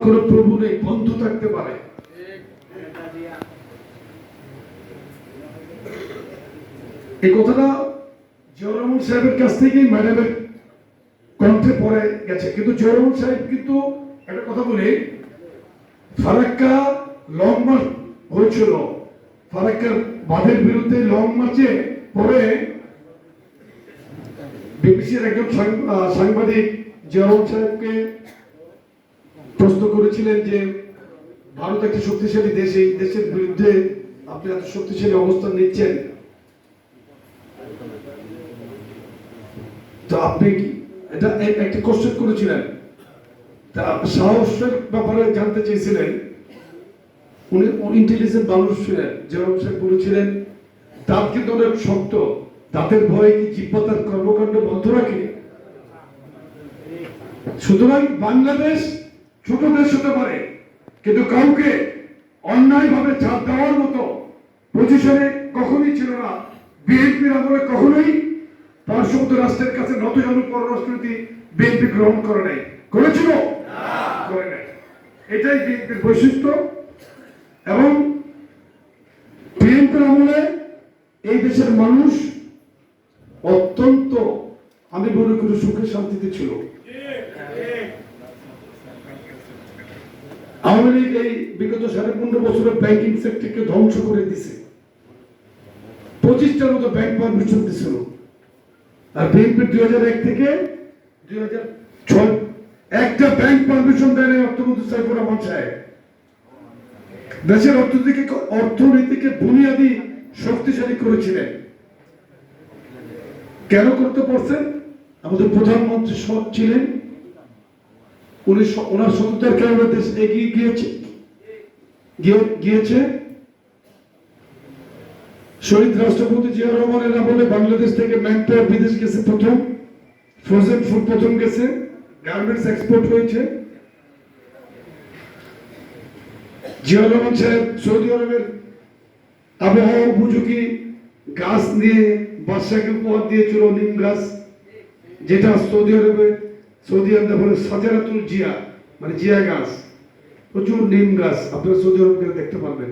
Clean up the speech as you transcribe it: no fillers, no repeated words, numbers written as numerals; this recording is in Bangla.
কোন প্রভু নেই, বন্ধ থাকতে পারে। এই কথাটা জিয়াউর রহমান সাহেবের কাছ থেকেই ম্যাডামের কণ্ঠে পড়ে গেছে। কিন্তু জিয়াউর রহমান সাহেব কিন্তু একটা কথা বলি, ফারাক্কা লং মার্চ হয়েছিল, ফারাক্কার বাঁধের বিরুদ্ধে লং মার্চে পরে বিবিসির একজন সাংবাদিক জিয়াউর রহমান সাহেবকে প্রশ্ন করেছিলেন যে ভারত একটা শক্তিশালী দেশ, এই দেশের বিরুদ্ধে আপনি এত শক্তিশালী অবস্থান নিচ্ছেন, তো আপনি এটা একটা কোশ্চেন করেছিলেন, তা সাহসের ব্যাপারে জানতে চেয়েছিলেন। উনি ইন্টেলিজেন্ট মানুষ ছিলেন। জিয়াউর সাহেব বলেছিলেন দাঁত কিন্তু অনেক শক্ত, দাঁতের ভয়ে কি জিহ্বা তার কর্মকাণ্ড বন্ধ রাখে? সুতরাং বাংলাদেশ ছোট দেশ হতে পারে, কিন্তু কাউকে অন্যায় ভাবে চাপ দেওয়ার মতো পজিশনে কখনোই ছিল না। বিএনপির আমলে কখনোই পার্শ্ববর্তী রাষ্ট্রের কাছে নতজানু পররাষ্ট্রনীতি বিএনপি গ্রহণ করে নাই, করেছিল করে নাই। এটাই বিএনপির বৈশিষ্ট্য। এবং বিএনপির আমলে এই দেশের মানুষ অত্যন্ত, আমি মনে করি, সুখে শান্তিতে ছিল। আওয়ামী লীগ এই বিগত 15.5 বছরে ব্যাংকিং সেক্টরকে ধ্বংস করে দিছে। 25টার মতো ব্যাংক পারমিশন দিছিল। আর বিএনপি 2001 থেকে 2006 একটা ব্যাংক পারমিশন দেয় নাই অর্থমন্ত্রী সাইফুর রহমান সাহেব। দেশের অর্থনীতিকে বুনিয়াদি শক্তিশালী করেছিলেন। কেন করতে পারছেন? আমাদের প্রধানমন্ত্রী সৎ ছিলেন, ওনার সততার কারণে দেশ এগিয়ে গিয়েছে। শহীদ রাষ্ট্রপতি জিয়াউর রহমানের আমলে বাংলাদেশ থেকে ম্যানপাওয়ার বিদেশ গেছে প্রথম, ফ্রোজেন ফুড প্রথম গেছে, গার্মেন্টস এক্সপোর্ট হয়েছে। জিয়াউর রহমান সাহেব সৌদি আরবের আবহাওয়া উপযোগী গাছ নিয়ে বাদশাকে উপহার দিয়েছিল, নিম গাছ, যেটা সৌদি আরবে বলে সাজারাতুল জিয়া, মানে জিয়া গাছ, প্রচুর নিম গাছ আপনারা সৌদি আরব দেখতে পারবেন।